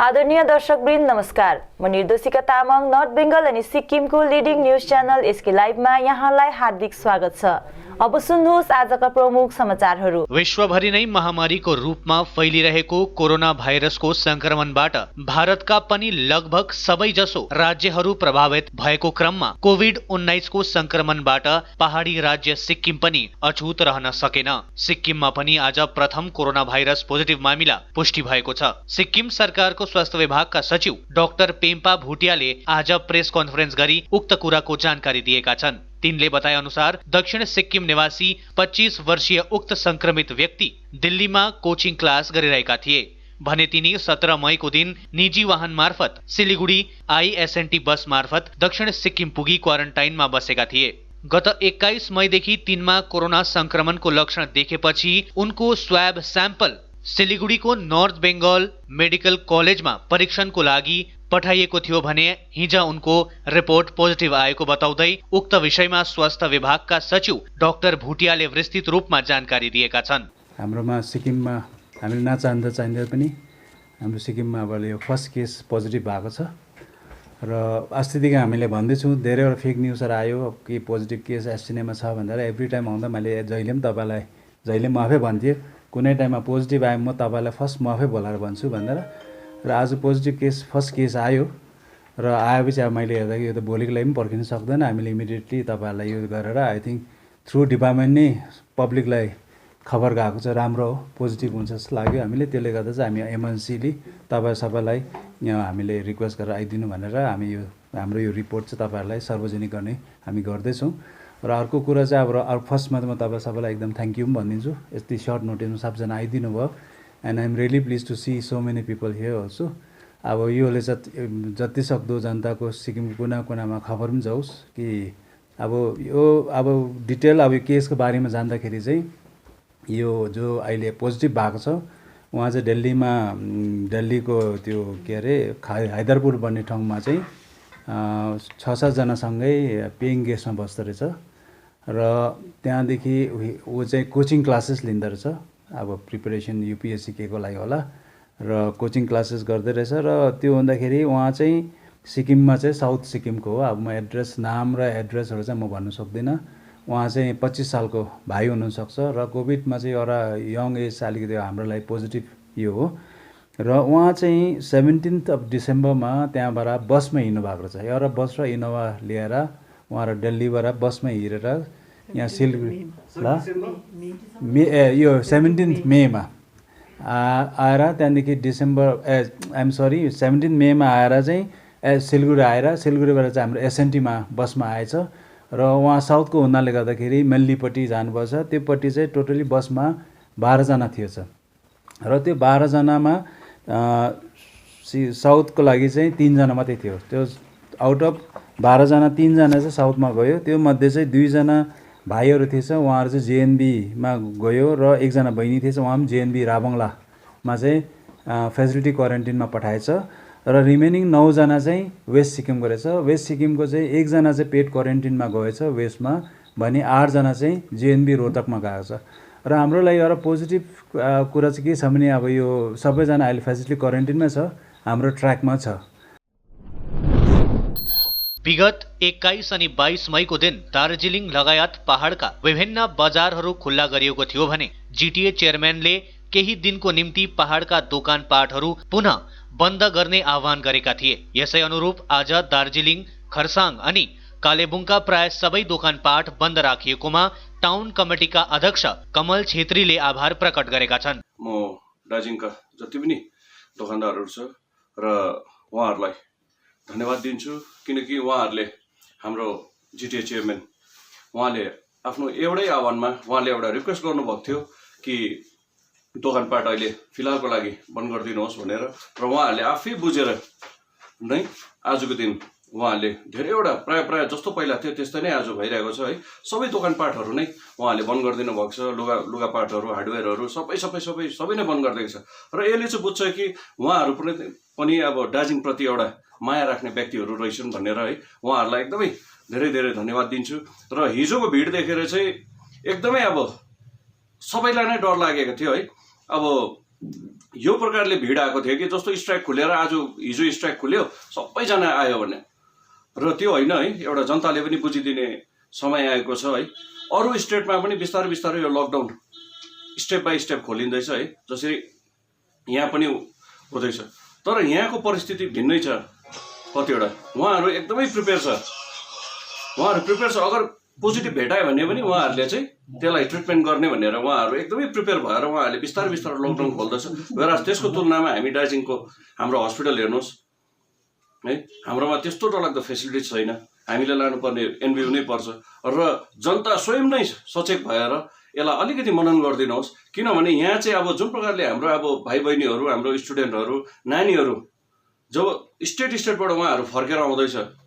आदरणीय दर्शकवृन्द नमस्कार। म निर्दोषिका तामाङ नर्थ बेंगल अनि सिक्किमको लिडिङ न्यूज च्यानल एसके लाइभमा यहाँलाई हार्दिक स्वागत छ। अब सुन्नुहोस् आजका प्रमुख समाचारहरू। विश्वभरि नै महामारीको रूपमा फैलिरहेको कोरोना भाइरसको संक्रमणबाट भारतका पनि लगभग सबैजसो राज्यहरू प्रभावित भएको क्रममा कोभिड-19 को संक्रमणबाट पहाडी राज्य सिक्किम पनि अछुत रहन सकेन। सिक्किममा पनि आज प्रथम कोरोना भाइरस पोजिटिभ मामिला पुष्टि भएको छ। सिक्किम सरकारको स्वास्थ्य विभागका सचिव डाक्टर पेम्पा भुटियाले आज प्रेस कन्फरेन्स गरी उक्त कुराको जानकारी दिएका छन्। तिनले बताए अनुसार दक्षिण सिक्किम निवासी 25 वर्षीय उक्त संक्रमित व्यक्ति दिल्लीमा कोचिङ क्लास गरिरहेका थिए भने तिनी 17 मईको दिन निजी वाहन मार्फत सिलिगुडी आईएसएनटी बस मार्फत दक्षिण सिक्किम पुगी क्वारेन्टाइनमा बसेका थिए। गत 21 मईदेखि तिनमा कोरोना संक्रमणको लक्षण देखेपछि उनको स्वाब स्याम्पल सिलिगुडीको नर्थ बेंगल मेडिकल कलेजमा परीक्षणको लागि पठाइएको थियो भने हिजो उनको रिपोर्ट पोजिटिभ आएको बताउँदै उक्त विषयमा स्वास्थ्य विभागका सचिव डाक्टर भुटियाले विस्तृत रूपमा जानकारी दिएका छन्। हाम्रोमा सिक्किममा हामीले नचाहँदा पनि हाम्रो सिक्किममा अब यो फर्स्ट केस पोजिटिभ भएको छ र अस्तिदेखि हामीले भन्दैछौँ धेरैवटा फेक न्युजहरू आयो कि पोजिटिभ केस एसटिएनएमा छ भनेर। एभ्री टाइम आउँदा मैले जहिले म आफै भन्थेँ कुनै टाइममा पोजिटिभ आयो म तपाईँलाई फर्स्ट म आफै बोलाएर भन्छु भनेर। र आज पोजिटिभ केस फर्स्ट केस आयो र आएपछि अब मैले हेर्दा यो त भोलिको लागि पनि पर्खिन सक्दैन। हामीले इमिडिएटली तपाईँहरूलाई यो गरेर आई थिङ्क थ्रु डिपार्टमेन्ट नै पब्लिकलाई खबर गएको छ, राम्रो हो, पोजिटिभ हुन्छ जस्तो लाग्यो हामीले। त्यसले गर्दा चाहिँ हामी इमर्जेन्सीली तपाईँ सबैलाई यहाँ हामीले रिक्वेस्ट गरेर आइदिनु भनेर हामी यो हाम्रो यो रिपोर्ट चाहिँ तपाईँहरूलाई सार्वजनिक गर्ने हामी गर्दैछौँ। र अर्को कुरा चाहिँ अब फर्स्टमा त म तपाईँ सबैलाई एकदम थ्याङ्क यू पनि भनिदिन्छु, यति सर्ट नोटिसमा सबजना आइदिनु भयो and I am really please to see so many people here also. अब योले जति सक्दो जनताको सिक्किमको कुना कुनामा खबर पनि जाओस् कि अब डिटेल अब यो केसको बारेमा जान्दाखेरि चाहिँ यो जो अहिले पोजिटिभ भएको छ उहाँ चाहिँ दिल्लीको त्यो के अरे हैदरपुर भन्ने ठाउँमा चाहिँ 6-7 जनासँगै पेइङ गेस्टमा बस्दो रहेछ र त्यहाँदेखि ऊ चाहिँ कोचिङ क्लासेस लिँदो रहेछ। अब प्रिपरेसन युपिएससी के को लागि होला र कोचिङ क्लासेस गर्दै रहेछ। र त्यो हुँदाखेरि उहाँ चाहिँ सिक्किममा चाहिँ साउथ सिक्किमको हो। अब म नाम र एड्रेसहरू चाहिँ म भन्न सक्दिनँ। उहाँ चाहिँ 25 सालको भाइ हुनुसक्छ र कोभिडमा चाहिँ एउटा यङ एज अलिकति हाम्रो लागि पोजिटिभ यो हो। र उहाँ चाहिँ 17 डिसेम्बरमा त्यहाँबाट बसमा हिँड्नु भएको रहेछ। एउटा बस र इनोभा लिएर उहाँहरू दिल्लीबाट बसमा हिँडेर यहाँ सिलगढी यो 17 मेमा आएर त्यहाँदेखि 17 मेमा आएर चाहिँ सिलगढी आएर सिलगढीबाट चाहिँ हाम्रो एसएनटीमा बसमा आएछ र उहाँ साउथको हुनाले गर्दाखेरि मेल्लीपट्टि जानुपर्छ। त्योपट्टि चाहिँ टोटली बसमा 12 जना थिएछ र त्यो 12 जनामा साउथको लागि चाहिँ 3 जना मात्रै थियो। त्यो आउट अफ 12 जना 3 जना चाहिँ साउथमा गयो। त्यो मध्ये चाहिँ 2 जना भाइहरू थिएछ, उहाँहरू चाहिँ जेएनबीमा गयो र 1 जना बहिनी थिएछ, उहाँ पनि जेएनबी राबङलामा चाहिँ फेसिलिटी क्वारेन्टिनमा पठाएछ र रिमेनिङ 9 जना चाहिँ वेस्ट सिक्किमको रहेछ। वेस्ट सिक्किमको चाहिँ 1 जना चाहिँ पेड क्वारेन्टिनमा गएछ वेस्टमा भने 8 जना चाहिँ जेएनबी रोहतकमा गएको छ। र हाम्रो लागि एउटा पोजिटिभ कुरा चाहिँ के छ भने अब यो सबैजना अहिले फेसिलिटी क्वारेन्टिनमा छ, हाम्रो ट्र्याकमा छ। विगत 21 अनि 22 मईको दिन दार्जिलिङ लगायत पहाडका विभिन्न बजारहरू खुल्ला गरिएको थियो भने जीटीए चेयरम्यानले केही दिनको निम्ति पहाडका दोकानपाटहरू पुनः बन्द गर्ने आह्वान गरेका थिए। यसै अनुरूप आज दार्जिलिङ, खरसाङ अनि कालेबुङका प्राय सबै दोकानपाट बन्द राखिएकोमा टाउन कमिटीका अध्यक्ष कमल छेत्रीले आभार प्रकट गरेका छन्। म दार्जिलिङका जति पनि दोकानदारहरू छ र उहाँहरूलाई धन्यवाद दिन्छु किनकि उहाँहरूले हाम्रो जिटिए चेयरम्यान उहाँले आफ्नो एउटै आह्वानमा उहाँले एउटा रिक्वेस्ट गर्नुभएको थियो कि दोकानपाट अहिले फिलहालको लागि बन्द गरिदिनुहोस् भनेर र उहाँहरूले आफै बुझेर नै आजको दिन उहाँहरूले धेरैवटा प्राय जस्तो पहिला थियो त्यस्तै नै आज भइरहेको छ है। सबै दोकानपाटहरू नै उहाँहरूले बन्द गरिदिनु भएको छ। लुगापाटहरू, हार्डवेयरहरू सबै नै बन्द गरिदिएको छ र यसले चाहिँ बुझ्छ कि उहाँहरू पनि अब दार्जिलिङप्रति एउटा माया राख्ने व्यक्तिहरू रहेछन् भनेर है। उहाँहरूलाई एकदमै धेरै धन्यवाद दिन्छु र हिजोको भिड देखेर चाहिँ एकदमै अब सबैलाई नै डर लागेको थियो है। अब यो प्रकारले भिड आएको थियो कि जस्तो स्ट्राइक खुलेर आज हिजो स्ट्राइक खुल्यो सबैजना आयो भने, र त्यो होइन है, एउटा जनताले पनि बुझिदिने समय आएको छ है। अरू स्टेटमा पनि बिस्तारै बिस्तारै यो लकडाउन स्टेप बाई स्टेप खोलिँदैछ है, जसरी यहाँ पनि हुँदैछ। तर यहाँको परिस्थिति भिन्नै छ कतिवटा। उहाँहरू एकदमै प्रिपेयर छ, अगर पोजिटिभ भेटायो भने पनि उहाँहरूले चाहिँ त्यसलाई ट्रिटमेन्ट गर्ने भनेर उहाँहरू एकदमै प्रिपेयर भएर उहाँहरूले बिस्तारै बिस्तारै लकडाउन खोल्दैछ। र त्यसको तुलनामा हामी दार्जिलिङको हाम्रो हस्पिटल हेर्नुहोस् है, हाम्रोमा त्यस्तो डरलाग्दो फेसिलिटी छैन, हामीले लानुपर्ने एनबियू नै पर्छ। र जनता स्वयं नै सचेत भएर यसलाई अलिकति मनन गरिदिनुहोस्, किनभने यहाँ चाहिँ अब जुन प्रकारले हाम्रो अब भाइ बहिनीहरू, हाम्रो स्टुडेन्टहरू, नानीहरू जब स्टेटबाट उहाँहरू फर्केर आउँदैछ,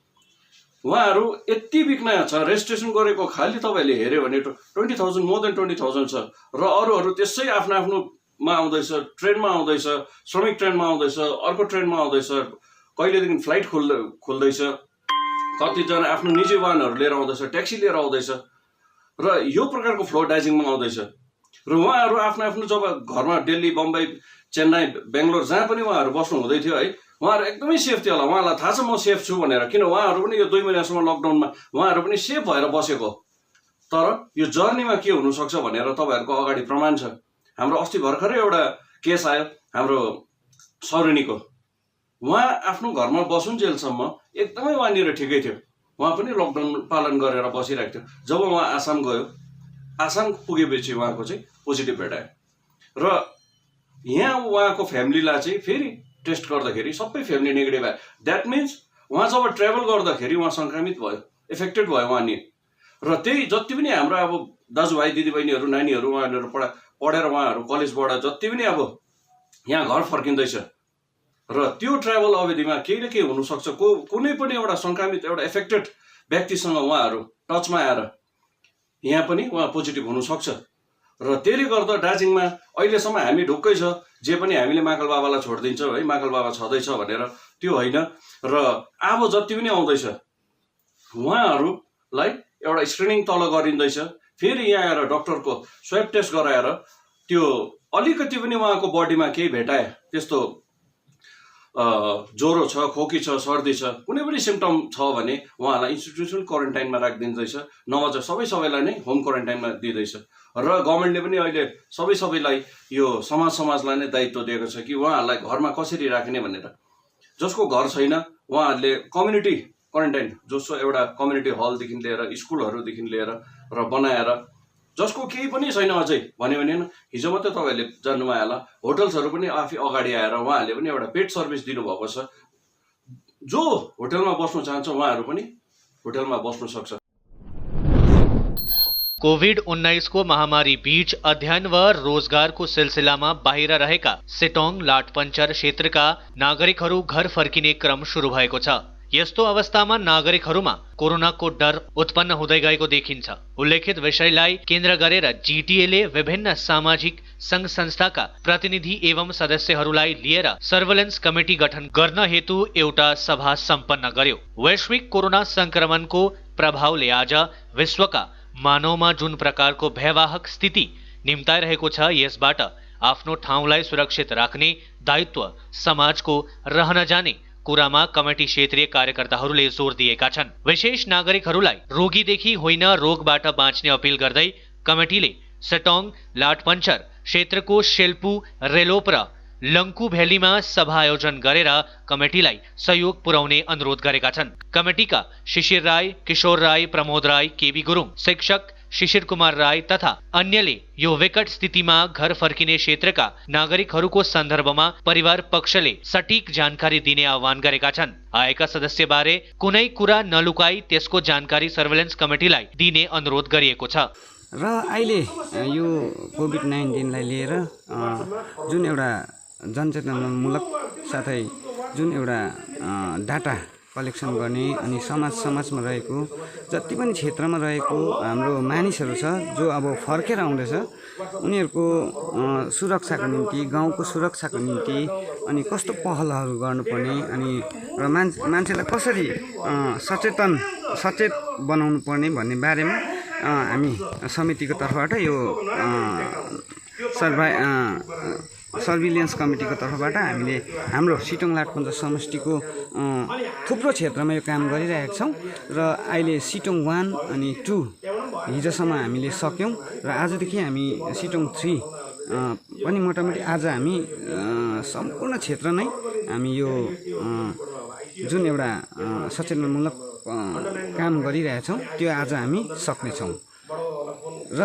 उहाँहरू यति बिग्न छ। रेजिस्ट्रेसन गरेको खालि तपाईँहरूले हेऱ्यो भने 20,000 मोर देन 20,000 छ, र अरूहरू त्यसै आफ्नो आफ्नोमा आउँदैछ, ट्रेनमा आउँदैछ, श्रमिक ट्रेनमा आउँदैछ, अर्को ट्रेनमा आउँदैछ, कहिलेदेखि फ्लाइट खुल्दैछ, कतिजना आफ्नो निजी वाहनहरू लिएर आउँदैछ, ट्याक्सी लिएर आउँदैछ, र यो प्रकारको फ्लो दार्जिलिङमा आउँदैछ। र उहाँहरू आफ्नो आफ्नो जब घरमा दिल्ली, बम्बई, चेन्नई, बेङ्गलोर जहाँ पनि उहाँहरू बस्नु हुँदै थियो है, उहाँहरू एकदमै सेफ थियो होला, उहाँलाई थाहा छ म सेफ छु भनेर, किन उहाँहरू पनि यो 2 महिनासम्म लकडाउनमा उहाँहरू पनि सेफ भएर बसेको। तर यो जर्नीमा के हुनसक्छ भनेर तपाईँहरूको अगाडि प्रमाण छ। हाम्रो अस्ति भर्खरै एउटा केस आयो हाम्रो सौरेनीको, उहाँ आफ्नो घरमा बसुन्जेलसम्म एकदमै वहाँनिर ठिकै थियो, उहाँ पनि लकडाउन पालन गरेर बसिरहेको थियो। जब उहाँ आसाम गयो, आसाम पुगेपछि उहाँको चाहिँ पोजिटिभ भेटायो, र यहाँ उहाँको फ्यामिलीलाई चाहिँ फेरि टेस्ट गर्दाखेरि सबै फ्यामिली नेगेटिभ आयो। द्याट मिन्स उहाँ जब ट्राभल गर्दाखेरि उहाँ सङ्क्रमित भयो, इफेक्टेड भयो उहाँ नि। र त्यही जति पनि हाम्रो अब दाजुभाइ दिदीबहिनीहरू, नानीहरू, उहाँहरू पढेर उहाँहरू कलेजबाट जति पनि अब यहाँ घर फर्किँदैछ, र त्यो ट्राभल अवधिमा केही न केही हुनसक्छ, कुनै पनि एउटा सङ्क्रमित एउटा इफेक्टेड व्यक्तिसँग उहाँहरू टचमा आएर यहाँ पनि उहाँ पोजिटिभ हुनसक्छ। र त्यसले गर्दा दार्जिलिङमा अहिलेसम्म हामी ढुक्कै छ, जे पनि हामीले महाकाल बाबालाई छोडिदिन्छौँ है, महाकाल बाबा छँदैछ भनेर, त्यो होइन। र अब जति पनि आउँदैछ उहाँहरूलाई एउटा स्क्रिनिङ तल गरिँदैछ, फेरि यहाँ आएर डक्टरको स्वाब टेस्ट गराएर त्यो अलिकति पनि उहाँको बडीमा केही भेटाए, त्यस्तो ज्वरो छ, खोकी छ, सर्दी छ, कुनै पनि सिम्टम छ भने उहाँलाई इन्स्टिट्युसनल क्वारेन्टाइनमा राखिदिँदैछ, नभए चाहिँ सबैलाई नै होम क्वारेन्टाइनमा दिँदैछ। र गभर्मेन्टले पनि अहिले सबैलाई यो समाजलाई नै दायित्व दिएको छ कि उहाँहरूलाई घरमा कसरी राख्ने भनेर। जसको घर छैन उहाँहरूले कम्युनिटी क्वारेन्टाइन, जसको एउटा कम्युनिटी हलदेखि लिएर स्कुलहरूदेखि लिएर र बनाएर, जसको केही पनि छैन अझै भन्यो भने हिजो मात्रै तपाईँहरूले जान्नुभयो होला, होटल्सहरू पनि आफै अगाडि आएर उहाँहरूले पनि एउटा पेड सर्भिस दिनुभएको छ। जो होटलमा बस्नु चाहन्छ उहाँहरू पनि होटलमा बस्नु सक्छ। कोभिड-19 को महामारी बीच अध्ययन व रोजगारको सिलसिलामा बाहिर रहेका सेटोङ लाटपन्चर क्षेत्रका नागरिकहरू घर फर्किने क्रम सुरु भएको छ। यस्तो अवस्थामा नागरिकहरूमा कोरोनाको डर उत्पन्न हुँदै गएको देखिन्छ। उल्लेखित विषयलाई केन्द्र गरेर जीटीएले विभिन्न सामाजिक संघ संस्थाका प्रतिनिधि एवं सदस्यहरूलाई लिएर सर्वेलेन्स कमिटी गठन गर्न हेतु एउटा सभा सम्पन्न गर्यो। वैश्विक कोरोना संक्रमणको प्रभावले आज विश्वका मानवमा जुन प्रकारको भयावह स्थिति निम्ताइरहेको छ, यसबाट आफ्नो ठाउँलाई सुरक्षित राख्ने दायित्व समाजको रहन जाने कुरामा कमिटी क्षेत्रीय कार्यकर्ताहरूले जोड दिएका छन्। विशेष नागरिकहरूलाई रोगीदेखि होइन रोगबाट बाँच्ने अपील गर्दै कमिटीले सेटोङ लाटपन्चर क्षेत्रको शेल्पु, रेलोप र लङ्कु भ्यालीमा सभा आयोजन गरेर कमिटीलाई सहयोग पुर्याउने अनुरोध गरेका छन्। कमिटीका शिशिर राई, किशोर राई, प्रमोद राई, केबी गुरुङ, शिक्षक शिशिर कुमार राई तथा अन्यले यो विकट स्थितिमा घर फर्किने क्षेत्रका नागरिकहरूको सन्दर्भमा परिवार पक्षले सटीक जानकारी दिने आह्वान गरेका छन्। आएका सदस्यबारे कुनै कुरा नलुकाई त्यसको जानकारी सर्वेलेन्स कमिटीलाई दिने अनुरोध गरिएको छ। र अहिले यो कोभिड-19 लाई लिएर जुन एउटा जनचेतनामूलक साथै जुन एउटा डाटा कलेक्सन गर्ने अनि समाजमा रहेको जति पनि क्षेत्रमा रहेको हाम्रो मानिसहरू छ जो अब फर्केर आउँदैछ, उनीहरूको सुरक्षाको निम्ति, गाउँको सुरक्षाको निम्ति अनि कस्तो पहलहरू गर्नुपर्ने अनि र मान्छेलाई कसरी सचेत बनाउनु पर्ने भन्ने बारेमा हामी समितिको तर्फबाट यो सर्भिलियन्स कमिटीको तर्फबाट हामीले हाम्रो सिटोङ लाटपन्चर समष्टिको थुप्रो क्षेत्रमा यो काम गरिरहेका छौँ र अहिले सिटोङ 1 अनि 2 हिजोसम्म हामीले सक्यौँ र आजदेखि हामी सिटोङ 3 पनि मोटामोटी आज हामी सम्पूर्ण क्षेत्र नै हामी यो जुन एउटा सचेतनमूलक काम गरिरहेछौँ त्यो आज हामी सक्नेछौँ र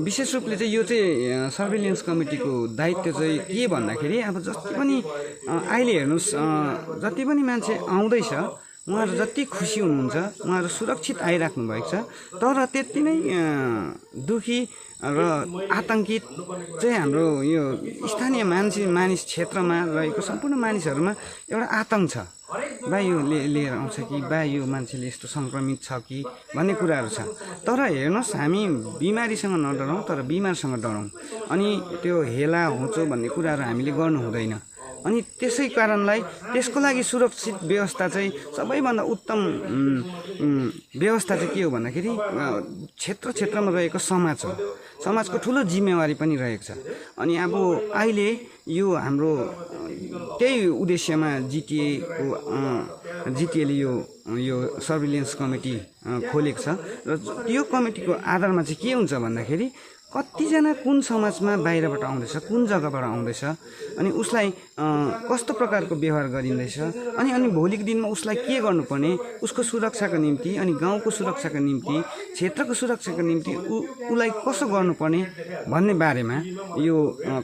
विशेष रूपले चाहिँ यो चाहिँ सर्भिलियन्स कमिटीको दायित्व चाहिँ के भन्दाखेरि अब जति पनि अहिले हेर्नुहोस् जति पनि मान्छे आउँदैछ उहाँहरू जति खुसी हुनुहुन्छ उहाँहरू सुरक्षित आइराख्नु भएको छ तर त्यति नै दुखी र आतङ्कित चाहिँ हाम्रो यो स्थानीय मानिस क्षेत्रमा रहेको सम्पूर्ण मानिसहरूमा एउटा आतङ्क छ बा यो लिएर आउँछ कि बा यो मान्छेले यस्तो सङ्क्रमित छ कि भन्ने कुराहरू छ तर हेर्नुहोस् हामी बिमारीसँग नडरौँ तर बिमारसँग डरौँ अनि त्यो हेला होचो भन्ने कुराहरू हामीले गर्नु हुँदैन अनि त्यसै कारणलाई त्यसको लागि सुरक्षित व्यवस्था चाहिँ सबैभन्दा उत्तम व्यवस्था चाहिँ के हो भन्दाखेरि क्षेत्रमा रहेको समाज हो समाजको ठुलो जिम्मेवारी पनि रहेको छ अनि अब अहिले यो हाम्रो त्यही उद्देश्यमा जिटिएले यो सर्भिलियन्स कमिटी खोलेको छ र यो कमिटीको आधारमा चाहिँ के हुन्छ भन्दाखेरि कतिजना कुन समाजमा बाहिरबाट आउँदैछ कुन जग्गाबाट आउँदैछ अनि उसलाई कस्तो प्रकारको व्यवहार गरिँदैछ अनि भोलिको दिनमा उसलाई के गर्नुपर्ने उसको सुरक्षाको निम्ति अनि गाउँको सुरक्षाको निम्ति क्षेत्रको सुरक्षाको निम्ति उसलाई कसो गर्नुपर्ने भन्ने बारेमा यो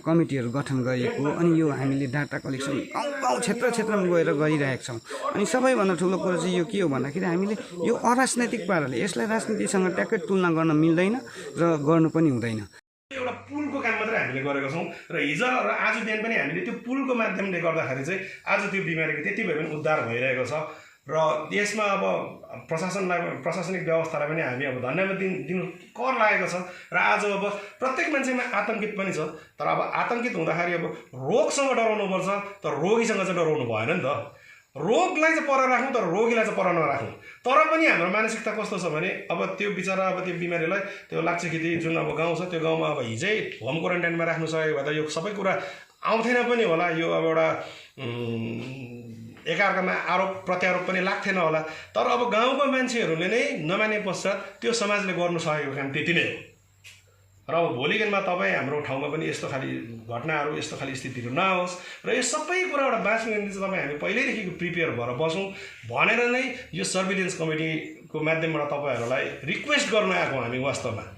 कमिटीहरू गठन गरिएको अनि यो हामीले डाटा कलेक्सन गाउँ क्षेत्रमा गएर गरिरहेका छौँ अनि सबैभन्दा ठुलो कुरो चाहिँ यो के हो भन्दाखेरि हामीले यो अराजनैतिक पाराले यसलाई राजनीतिसँग ट्याक्कै तुलना गर्न मिल्दैन र गर्नु पनि हुँदैन एउटा पुलको काम मात्रै हामीले गरेका छौँ र हिजो र आज बिहान पनि हामीले त्यो पुलको माध्यमले गर्दाखेरि चाहिँ आज त्यो बिमारीको त्यति भए पनि उद्धार भइरहेको छ र यसमा अब प्रशासनिक व्यवस्थालाई पनि हामी अब धन्यवाद दिनु कर लागेको छ र आज अब प्रत्येक मान्छेमा आतङ्कित पनि छ तर अब आतङ्कित हुँदाखेरि अब रोगसँग डराउनुपर्छ तर रोगीसँग चाहिँ डराउनु भएन नि त रोगलाई चाहिँ पर राख्नु तर रोगीलाई चाहिँ पर नराख्नु तर पनि हाम्रो मानसिकता कस्तो छ भने अब त्यो बिचरा अब त्यो बिमारीलाई त्यो लाक्षेखेती जुन अब गाउँ छ त्यो गाउँमा अब हिजै होम क्वारेन्टाइनमा राख्नु सकेको भए त यो सबै कुरा आउँथेन पनि होला यो अब एउटा एकअर्कामा आरोप प्रत्यारोप पनि लाग्थेन होला तर अब गाउँको मान्छेहरूले नै नमाने पश्चात त्यो समाजले गर्नु सकेको काम त्यति नै हो र अब भोलि दिनमा तपाईँ हाम्रो ठाउँमा पनि यस्तो खाली घटनाहरू यस्तो खाली स्थितिहरू नआओस् र यो सबै कुराबाट बाँच्नु निम्ति चाहिँ तपाईँ हामी पहिल्यैदेखिको प्रिपेयर भएर बसौँ भनेर नै यो सर्भिलियन्स कमिटीको माध्यमबाट तपाईँहरूलाई रिक्वेस्ट गर्न आएको हामी वास्तवमा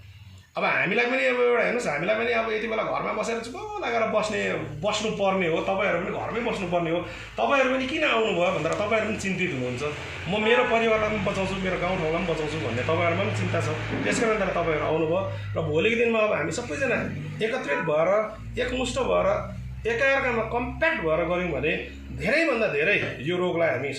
अब हामीलाई पनि अब एउटा हेर्नुहोस् हामीलाई पनि अब यति बेला घरमा बसेर चुप लागेर बस्नुपर्ने हो तपाईँहरू पनि घरमै बस्नुपर्ने हो तपाईँहरू पनि किन आउनुभयो भनेर तपाईँहरू पनि चिन्तित हुनुहुन्छ म मेरो परिवारलाई पनि बचाउँछु मेरो गाउँठाउँलाई पनि बचाउँछु भन्ने तपाईँहरूमा पनि चिन्ता छ त्यस कारणले तपाईँहरू आउनुभयो र भोलिको दिनमा अब हामी सबैजना एकत्रित भएर एकमुष्ट भएर एकअर्कामा कम्प्याक्ट भएर गऱ्यौँ भने धेरैभन्दा धेरै यो रोगलाई हामी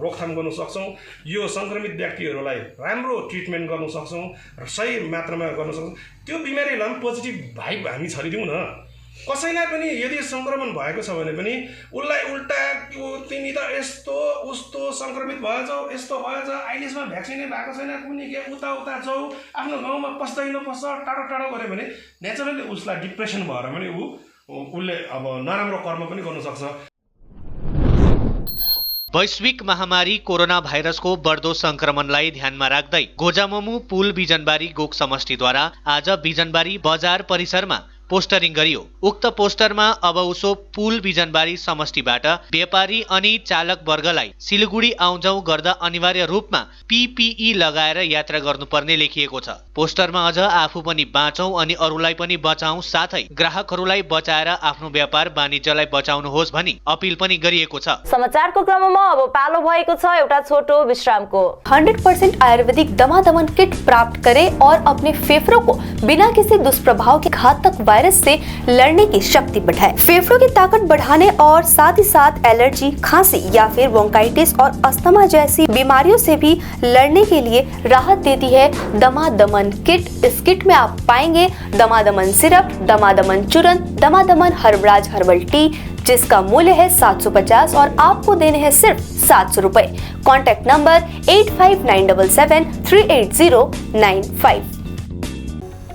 रोकथाम गर्न सक्छौँ यो सङ्क्रमित व्यक्तिहरूलाई राम्रो ट्रिटमेन्ट गर्न सक्छौँ र सही मात्रामा गर्न सक्छौँ त्यो बिमारीलाई पनि पोजिटिभ भाइब हामी छरिदिउँ न कसैलाई पनि यदि सङ्क्रमण भएको छ भने पनि उसलाई उल्टा तिमी त यस्तो उस्तो सङ्क्रमित भएछौ यस्तो भएछ अहिलेसम्म भ्याक्सिनै भएको छैन कुनै के उता छौ आफ्नो गाउँमा पस्दैन पस्छ टाढो गऱ्यो भने नेचुरली उसलाई डिप्रेसन भएर पनि उसले अब नराम्रो कर्म पनि गर्न सक्छ वैश्विक महामारी कोरोना भाइरसको बढ्दो संक्रमणलाई ध्यानमा राख्दै गोजाममु पुल बिजनबारी गोक समष्टिद्वारा आज बिजनबारी बजार परिसरमा पोस्टरिङ गरियो उक्त पोस्टरमा अब उसो पुल बिजनबारी समष्टिबाट व्यापारी अनि चालक वर्गलाई सिलगुडी आउजाउ गर्दा अनिवार्य रूपमा PPE लगाएर यात्रा गर्नुपर्ने लेखिएको छ पोस्टरमा अझ आफू पनि बाँचौं अनि अरूलाई पनि बचाऊ साथै ग्राहकहरूलाई बचाएर आफ्नो व्यापार वाणिज्यलाई बचाउनुहोस् भनी अपील पनि गरिएको छ समाचारको क्रममा अब पालो भएको छ एउटा छोटो विश्रामको 100% आयुर्वेदिक दमादमन किट प्राप्त करें और अपने फेफड़ों को बिना किसी दुष्प्रभाव के घातक वायरस से लड़ने की शक्ति बढ़ाए फेफड़ों की ताकत बढ़ाने और साथ ही साथ एलर्जी खांसी या फिर ब्रोंकाइटिस और अस्थमा जैसी बीमारियों से भी लड़ने के लिए राहत देती है दमादमन किट इस किट में आप पाएंगे दमादमन सिरप दमादमन चूर्ण दमादमन हर्बराज हर्बल टी जिसका मूल्य है 750 और आपको देने हैं सिर्फ 700 रुपए कॉन्टैक्ट नंबर 8597738095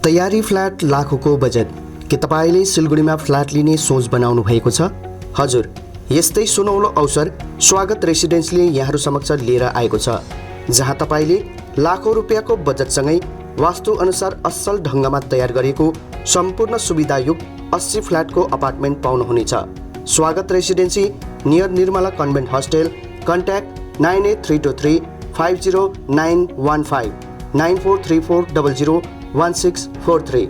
तैयारी फ्लैट लाखों को बजट के तपाईले सिलगढीमा फ्ल्याट लिने सोच बनाउनु भएको छ? हजुर, यस्तै सुनौलो अवसर स्वागत रेसिडेन्सले यहाँहरू समक्ष लिएर आएको छ, जहाँ तपाईले लाखौं रुपियाँको बजेटसँगै वास्तु अनुसार असल ढङ्गमा तयार गरिएको सम्पूर्ण सुविधायुक्त 80 फ्ल्याटको अपार्टमेन्ट पाउनुहुनेछ। स्वागत residency near Nirmala convent hostel. Contact 9832350915 9434001643।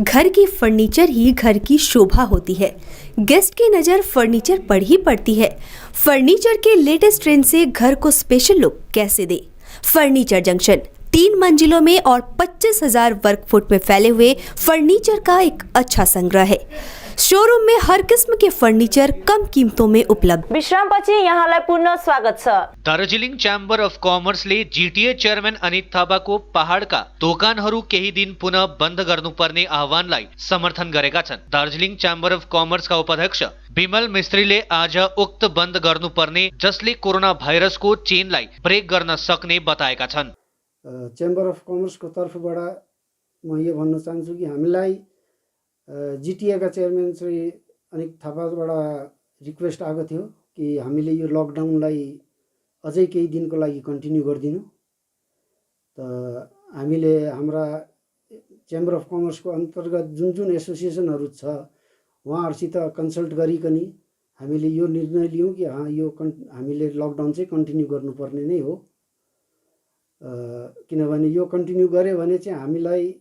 घर की फर्नीचर ही घर की शोभा होती है। गेस्ट की नज़र फर्नीचर पर ही पड़ती है। फर्नीचर के लेटेस्ट ट्रेंड से घर को स्पेशल लुक कैसे दे? फर्नीचर जंक्शन 3 मंजिलों में और 25,000 वर्ग फुट में फैले हुए फर्नीचर का एक अच्छा संग्रह है। शोरूम में हर किस्म के फर्नीचर कम कीमतों में उपलब्ध। विश्रामपछि यहाँलाई पुनः स्वागत छ। दार्जिलिङ च्याम्बर अफ कमर्सले जिटिए चेयरम्यान अनित थापाको पहाडका दोकानहरू केही दिन पुनः बन्द गर्नुपर्ने आह्वानलाई समर्थन गरेका छन्। दार्जिलिङ च्याम्बर अफ कमर्सका उपाध्यक्ष विमल मिस्त्रीले आज उक्त बन्द गर्नुपर्ने जसले कोरोना भाइरसको चेनलाई ब्रेक गर्न सक्ने बताएका छन्। चेम्बर अफ कमर्सको तर्फबाट म यो भन्न चाहन्छु कि हामीलाई जिटिएका चेयरम्यान श्री अनित थापाबाट रिक्वेस्ट आएको थियो कि हामीले यो लकडाउनलाई अझै केही दिनको लागि कन्टिन्यू गरिदिनु। त हामीले हाम्रा चेम्बर अफ कमर्सको अन्तर्गत जुन जुन एसोसिएसनहरू छ उहाँहरूसित कन्सल्ट गरिकन हामीले यो निर्णय लियौँ कि यो हामीले लकडाउन चाहिँ कन्टिन्यू गर्नुपर्ने नै हो। किनभने यो कन्टिन्यू गऱ्यो भने चाहिँ हामीलाई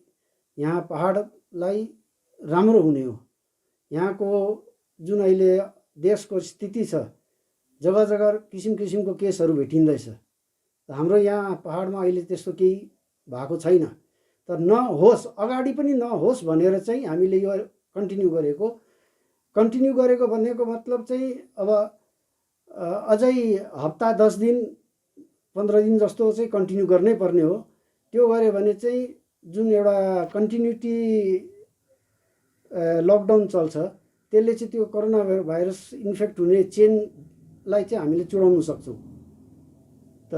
यहाँ पहाडलाई राम्रो हुने हो। यहाँको जुन अहिले देशको स्थिति छ, जग्गा जग्गा किसिम किसिमको केसहरू भेटिँदैछ। हाम्रो यहाँ पहाडमा अहिले त्यस्तो केही भएको छैन। तर नहोस्, अगाडि पनि नहोस् भनेर चाहिँ हामीले यो कन्टिन्यू गरेको भनेको मतलब चाहिँ अब अझै हप्ता 10 दिन 15 दिन जस्तो चाहिँ कन्टिन्यू गर्नै पर्ने हो। त्यो गऱ्यो भने चाहिँ जुन एउटा कन्टिन्युटी लकडाउन चल्छ त्यसले चाहिँ त्यो कोरोना भाइरस इन्फेक्ट हुने चेनलाई चाहिँ हामीले चुडाउन सक्छौँ। त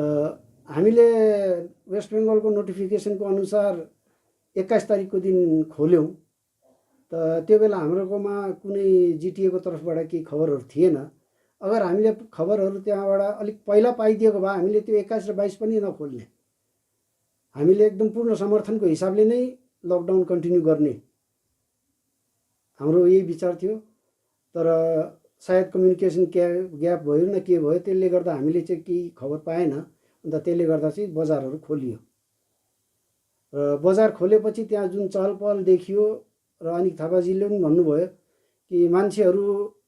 हामीले वेस्ट बेङ्गलको नोटिफिकेसनको अनुसार 21 तारिकको दिन खोल्यौँ। त त्यो बेला हाम्रोमा कुनै जिटिएको तर्फबाट केही खबरहरू थिएन। अगर हामीले खबरहरू त्यहाँबाट अलिक पहिला पाइदिएको भए हामीले त्यो 21 र 22 पनि नखोल्ने। हामीले एकदम पूर्ण समर्थनको हिसाबले नै लकडाउन कन्टिन्यू गर्ने हाम्रो यही विचार थियो। तर सायद कम्युनिकेसन ग्याप भयो न के भयो, त्यसले गर्दा हामीले चाहिँ केही खबर पाएन। अन्त त्यसले गर्दा चाहिँ बजारहरू खोलियो र बजार खोलेपछि त्यहाँ जुन चहल पहल देखियो र अनित थापाजीले पनि भन्नुभयो कि मान्छेहरू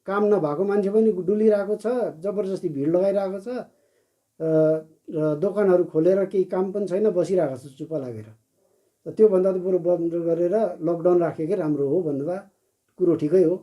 काम नभएको मान्छे पनि डुलिरहेको छ, जबरजस्ती भिड लगाइरहेको छ र दोकानहरू खोलेर केही काम पनि छैन, बसिरहेको छ चुप्प लागेर। त्योभन्दा त बरु बन्द गरेर लकडाउन राखेकै राम्रो हो भन्दा कुरो ठिकै हो।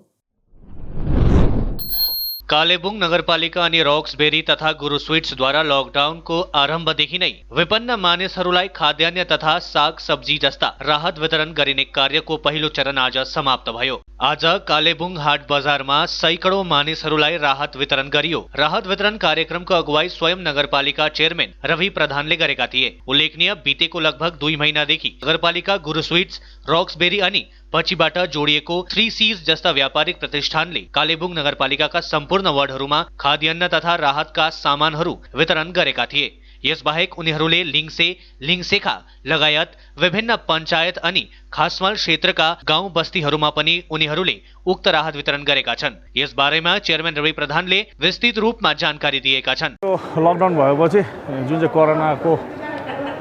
कालेबुङ नगरपालिका अनि रक्सबेरी तथा गुरु स्वीट्सद्वारा लकडाउनको आरम्भदेखि नै विपन्न मानिसहरूलाई खाद्यान्न तथा साग सब्जी जस्ता राहत वितरण गरिने कार्यको पहिलो चरण आज समाप्त भयो। आज कालेबुङ हाट बजारमा सैकडौं मानिसहरूलाई राहत वितरण गरियो। राहत वितरण कार्यक्रमको अगुवाई स्वयं नगरपालिका चेयरम्यान रवि प्रधानले गरेका थिए। उल्लेखनीय बितेको लगभग 2 महिनादेखि नगरपालिका गुरु स्वीट्स, रक्सबेरी अनि पछिबाट जोडिएको 3 C's जस्ता व्यापारिक प्रतिष्ठानले कालेबुङ नगरपालिकाका सम्पूर्ण वार्डहरूमा खाद्यान्न तथा राहतका सामानहरू वितरण गरेका थिए। यसबाहेक उनीहरूले लिङसे, लिङसेखा लगायत विभिन्न पञ्चायत अनि खासमल क्षेत्रका गाउँ बस्तीहरूमा पनि उनीहरूले उक्त राहत वितरण गरेका छन्। यसबारेमा चेयरम्यान रवि प्रधानले विस्तृत रूपमा जानकारी दिएका छन्। लकडाउन भएपछि जुन चाहिँ कोरोनाको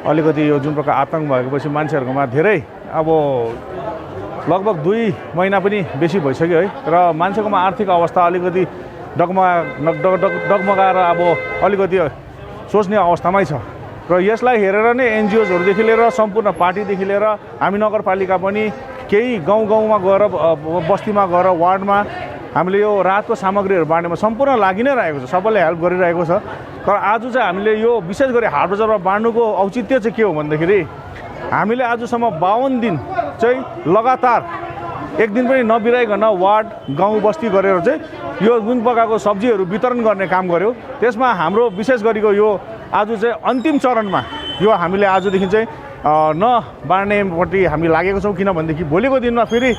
अलिकति यो जुन प्रकार आतंक भएपछि मान्छेहरूकोमा धेरै अब लगभग 2 महिना पनि बेसी भइसक्यो है। र मान्छेकोमा आर्थिक अवस्था अलिकति डगमगाएर अब अलिकति सोच्ने अवस्थामै छ। र यसलाई हेरेर नै एनजिओजहरूदेखि लिएर सम्पूर्ण पार्टीदेखि लिएर हामी नगरपालिका पनि केही गाउँमा गएर बस्तीमा गएर वार्डमा हामीले यो राहतको सामग्रीहरू बाँड्नेमा सम्पूर्ण लागि नै रहेको छ, सबैले हेल्प गरिरहेको छ। तर आज चाहिँ हामीले यो विशेष गरी हाट बजारमा बाँड्नुको औचित्य चाहिँ के हो भन्दाखेरि हामीले आजसम्म 52 दिन चाहिँ लगातार एक दिन पनि नबिराइकन वार्ड गाउँ बस्ती गरेर चाहिँ यो जुन प्रकारको सब्जीहरू वितरण गर्ने काम गर्यो। त्यसमा हाम्रो विशेष गरेको यो आज चाहिँ अन्तिम चरणमा यो हामीले आजदेखि चाहिँ नबाँड्नेपट्टि हामी लागेको छौँ। किनभनेदेखि भोलिको दिनमा फेरि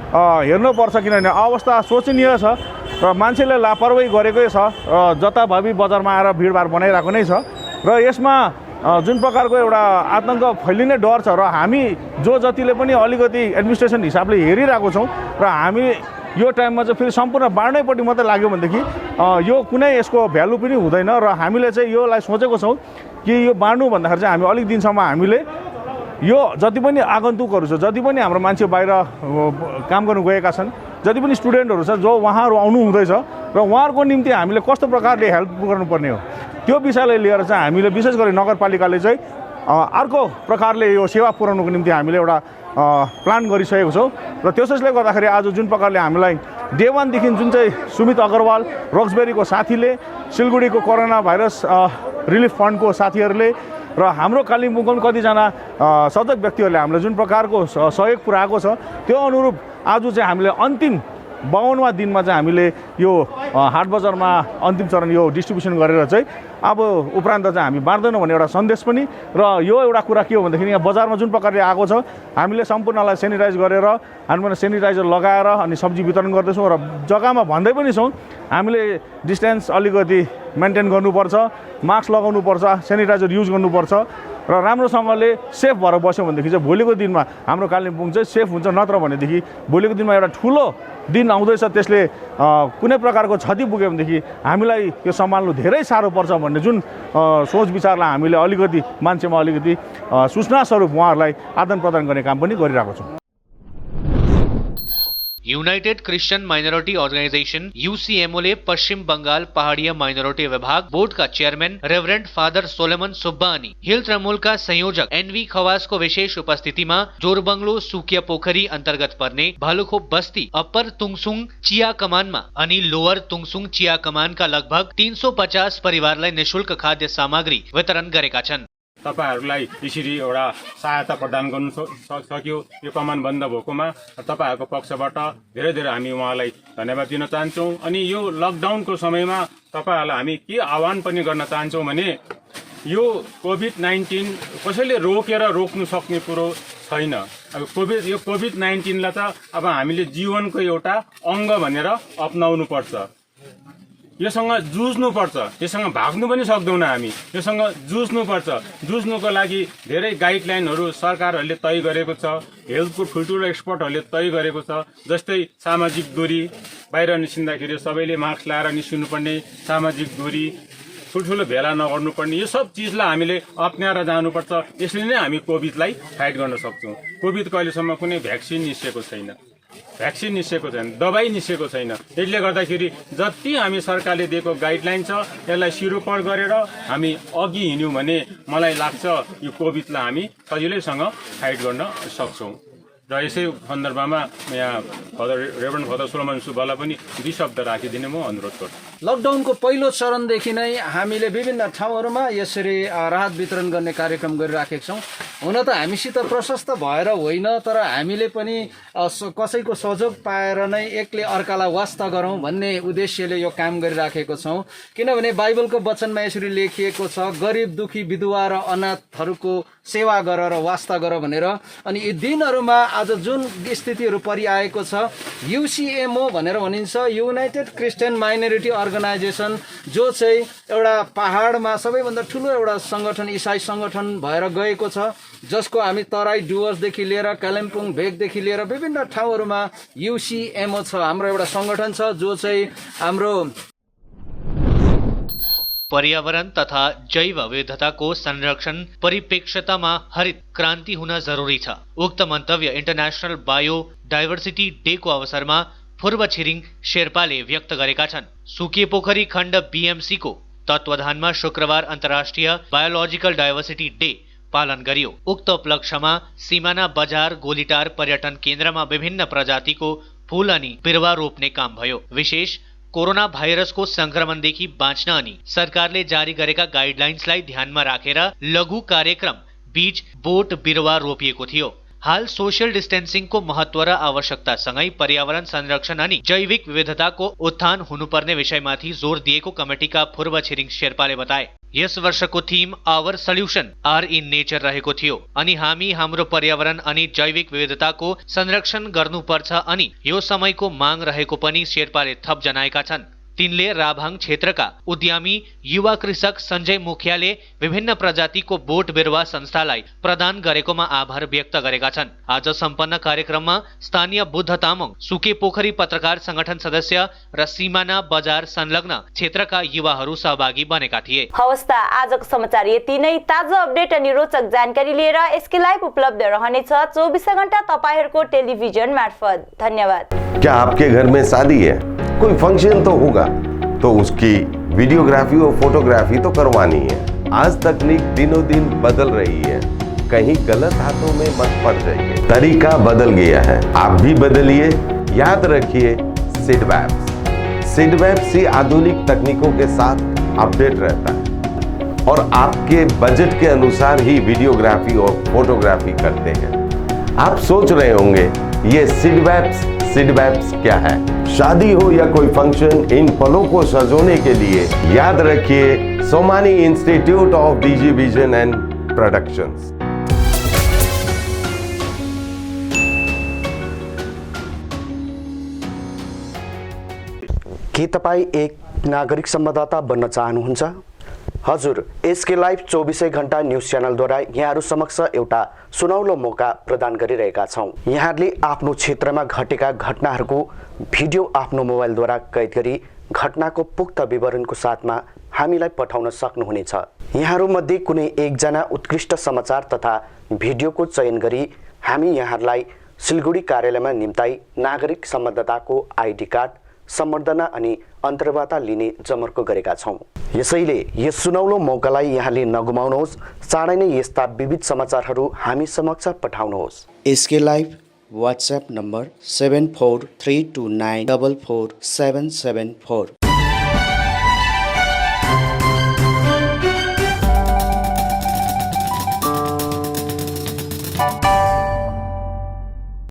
हेर्नुपर्छ, किनभने अवस्था शोचनीय छ र मान्छेले लापरवाही गरेकै छ र जताभावी बजारमा आएर भिडभाड बनाइरहेको नै छ र यसमा जुन प्रकारको एउटा आतङ्क फैलिने डर छ र हामी जो जतिले पनि अलिकति एडमिनिस्ट्रेसन हिसाबले हेरिरहेको छौँ र हामी यो टाइममा चाहिँ फेरि सम्पूर्ण बाँड्नैपट्टि मात्रै लाग्यो भनेदेखि यो कुनै यसको भ्यालु पनि हुँदैन र हामीले चाहिँ योलाई सोचेको छौँ कि यो बाँड्नु भन्दाखेरि चाहिँ हामी अलिक दिनसम्म हामीले यो जति पनि आगन्तुकहरू छ, जति पनि हाम्रो मान्छे बाहिर काम गर्नु गएका छन्, जति पनि स्टुडेन्टहरू छ जो उहाँहरू आउनु हुँदैछ र उहाँहरूको निम्ति हामीले कस्तो प्रकारले हेल्प गर्नुपर्ने हो त्यो विषयलाई लिएर चाहिँ हामीले विशेष गरी नगरपालिकाले चाहिँ अर्को प्रकारले यो सेवा पुर्याउनुको निम्ति हामीले एउटा प्लान गरिसकेको छौँ र त्यसैले गर्दाखेरि आज जुन प्रकारले हामीलाई डे 1 देखि जुन चाहिँ सुमित अग्रवाल रक्सबेरीको साथीले, सिलगढीको कोरोना भाइरस रिलिफ फन्डको साथीहरूले र हाम्रो कालिम्पोङको पनि कतिजना सजग व्यक्तिहरूले हामीलाई जुन प्रकारको सहयोग पुऱ्याएको छ त्यो अनुरूप आज चाहिँ हामीले अन्तिम 52वां दिनमा चाहिँ हामीले यो हाट बजारमा अन्तिम चरण यो डिस्ट्रिब्युसन गरेर चाहिँ अब उपरान्त चाहिँ हामी बाँड्दैनौँ भन्ने एउटा सन्देश पनि र यो एउटा कुरा के हो भन्दाखेरि यहाँ बजारमा जुन प्रकारले आएको छ हामीले सम्पूर्णलाई सेनिटाइज गरेर हामीले सेनिटाइजर लगाएर अनि सब्जी वितरण गर्दैछौँ र जग्गामा भन्दै पनि छौँ हामीले डिस्टेन्स अलिकति मेन्टेन गर्नुपर्छ, मास्क लगाउनुपर्छ, सेनिटाइजर युज गर्नुपर्छ र राम्रोसँगले सेफ भएर बस्यौँ भनेदेखि चाहिँ भोलिको दिनमा हाम्रो कालिम्पोङ चाहिँ सेफ हुन्छ। नत्र भनेदेखि भोलिको दिनमा एउटा ठुलो दिन आउँदैछ, त्यसले कुनै प्रकारको क्षति पुग्यो भनेदेखि हामीलाई त्यो सम्हाल्नु धेरै साह्रो पर्छ भन्ने जुन सोच विचारलाई हामीले अलिकति मान्छेमा अलिकति सूचना स्वरूप उहाँहरूलाई आदान प्रदान गर्ने काम पनि गरिरहेको छौँ। United Christian minority organisation UCMO ले पश्चिम बंगाल पहाड़िया माइनोरिटी विभाग बोर्ड का चेयरमैन रेवरेंड फादर सोलेमन सुब्बा अनि हिल तृणमूल का संयोजक NV खवास को विशेष उपस्थिति में जोरबंगलो सुकिया पोखरी अंतर्गत पर्ने भालुखोप बस्ती अप्पर तुङसुङ चिया कमान में अनि लोअर तुङसुङ चिया कमान का लगभग 350 परिवारलाई निशुल्क खाद्य सामग्री वितरण गरेका छन्। तपाईहरुलाई यसरी एउटा सहायता प्रदान गर्नु सक्यो यो कमान बन्द भएकोमा तपाईहरुको पक्षबाट धेरै धेरै हामी उहाँलाई धन्यवाद दिन चाहन्छौं। अनि यो लकडाउनको समयमा तपाईहरुलाई हामी के आह्वान पनि गर्न चाहन्छौं भने यो कोभिड-19 कसैले रोकेर रोक्नु सक्ने कुरो छैन। अब यो कोभिड-19 लाई त अब हामीले जीवनको एउटा अंग भनेर अपनाउनु पर्छ, योसँग जुझ्नु पर्छ, यससँग भाग्नु पनि सक्दैनौँ हामी, योसँग जुझ्नु पर्छ। जुझ्नुको लागि धेरै गाइडलाइनहरू सरकारहरूले तय गरेको छ, हेल्थको ठुल्ठुलो एक्सपर्टहरूले तय गरेको छ, जस्तै सामाजिक दूरी, बाहिर निस्किँदाखेरि सबैले मास्क लगाएर निस्किनुपर्ने, सामाजिक दूरी, ठुल्ठुलो भेला नगर्नुपर्ने, यो सब चिजलाई हामीले अप्नाएर जानुपर्छ। यसले नै हामी कोभिडलाई फाइट गर्न सक्छौँ। कोभिडको अहिलेसम्म कुनै भ्याक्सिन निस्केको छैन, दबाई निस्केको छैन। यसले गर्दाखेरि जति हामी सरकारले दिएको गाइडलाइन छ यसलाई सिरोपर गरेर हामी अघि हिँड्यौँ भने मलाई लाग्छ यो कोभिडलाई हामी सजिलैसँग फाइट गर्न सक्छौँ। र यसै सन्दर्भमा यहाँ रेभरेन्ड फादर सोलोमन सुब्बालाई पनि 2 शब्द राखिदिने म अनुरोध गर्छु। लकडाउनको पहिलो चरणदेखि नै हामीले विभिन्न ठाउँहरूमा यसरी राहत वितरण गर्ने कार्यक्रम गरिराखेका छौँ। हुन त हामीसित प्रशस्त भएर होइन, तर हामीले पनि कसैको सहयोग पाएर नै एकले अर्कालाई वास्ता गरौँ भन्ने उद्देश्यले यो काम गरिराखेको छौँ। किनभने बाइबलको वचनमा यसरी लेखिएको छ, गरिब दुखी विधवा र अनाथहरूको सेवा गर र वास्ता गर भनेर। अनि यी दिनहरूमा आज जुन स्थितिहरू परिआएको छ, UCMO भनेर भनिन्छ, युनाइटेड क्रिस्चियन माइनोरिटी अर्गनाइजेसन, जो चाहिँ एउटा पहाडमा सबैभन्दा ठुलो एउटा सङ्गठन, इसाई सङ्गठन भएर गएको छ, जसको हामी तराई डुवर्सदेखि लिएर कालिम्पोङ भेगदेखि लिएर विभिन्न ठाउँहरूमा UCMO छ, हाम्रो एउटा सङ्गठन छ, जो चाहिँ हाम्रो पर्यावरण तथा जैव विविधताको संरक्षण परिप्रेक्ष्यतामा हरित क्रान्ति हुन जरुरी छ। उक्त मन्तव्य इन्टरनेशनल बायो डाइभर्सिटी डे को अवसरमा पूर्व छिरिङ शेर्पाले व्यक्त गरेका छन्। सुकिया पोखरी खण्ड BMC को तत्वाधानमा शुक्रबार अन्तर्राष्ट्रिय बायोलोजिकल डाइभर्सिटी डे पालन गरियो। उक्त उपलक्ष्यमा सिमाना बजार गोलीटार पर्यटन केन्द्रमा विभिन्न प्रजातिको फूल अनि बिरुवा रोप्ने काम भयो। विशेष कोरोना भाइरसको संक्रमणदेखि बाँच्न अनि सरकारले जारी गरेका गाइडलाइन्सलाई ध्यानमा राखेर लघु कार्यक्रम बीच बोट बिरुवा रोपिएको थियो। हाल सोशल डिस्टेन्सिङको महत्व र आवश्यकतासँगै पर्यावरण संरक्षण अनि जैविक विविधताको उत्थान हुनुपर्ने विषयमाथि जोर दिएको कमिटीका पूर्व छिरिङ शेर्पाले बताए। यस वर्षको theme our solution are in nature रहेको थियो अनि हामी हाम्रो पर्यावरण अनि जैविक विविधताको संरक्षण गर्नुपर्छ अनि यो समयको माग रहेको पनि शेर्पाले थप जनाएका छन्। तिनले राभाङ क्षेत्रका उद्यमी युवा कृषक सञ्जय मुखियाले विभिन्न प्रजातिको बोट बिरुवा संस्थालाई प्रदान गरेकोमा आभार व्यक्त गरेका छन्। आज सम्पन्न कार्यक्रममा स्थानीय बुद्ध तामाङ, सुके पोखरी पत्रकार संगठन सदस्य र सिमाना बजार संलग्न क्षेत्रका युवाहरू सहभागी बनेका थिए। हवस् त, आजको समाचार यति नै। ताजा अपडेट अनि रोचक जानकारी लिएर एसके लाइभ उपलब्ध रहनेछ 24 घण्टा तपाईहरुको टेलिभिजन मार्फत। धन्यवाद। क्या आपके घर में शादी है, कोई फंक्शन तो होगा, तो उसकी वीडियोग्राफी और फोटोग्राफी तो करवानी है। आज तकनीक दिनों दिन बदल रही है, कहीं गलत हाथों में मत पड़ जाइए। तरीका बदल गया है, आप भी बदलिए। याद रखिए सिडवैप्स ही आधुनिक तकनीकों के साथ अपडेट रहता है और आपके बजट के अनुसार ही वीडियोग्राफी और फोटोग्राफी करते हैं। आप सोच रहे होंगे ये सिडवैप्स क्या है? शादी हो या कोई फंक्शन, इन पलों को सजोने के लिए याद रखिए Somani institute of DG vision and productions. के तपाईँ एक नागरिक संवाददाता बन्न चाहनुहुन्छ? हजुर, एसके लाइभ 24 घण्टा न्युज च्यानलद्वारा यहाँहरू समक्ष एउटा सुनौलो मौका प्रदान गरिरहेका छौँ। यहाँहरूले आफ्नो क्षेत्रमा घटेका घटनाहरूको भिडियो आफ्नो मोबाइलद्वारा कैद गरी घटनाको पुख्त विवरणको साथमा हामीलाई पठाउन सक्नुहुनेछ। यहाँहरूमध्ये कुनै एकजना उत्कृष्ट समाचार तथा भिडियोको चयन गरी हामी यहाँहरूलाई सिलगढी कार्यालयमा निम्ताई नागरिक संवाददाताको आइडी कार्ड, सम्बर्धना अनि अन्तर्वार्ता लिने जमर्को गरेका छौँ। यसैले यस सुनौलो मौकालाई यहाँले नगुमाउनुहोस्। चाँडै नै यस्ता विविध समाचारहरू हामी समक्ष पठाउनुहोस्। SK live WhatsApp number 7432944774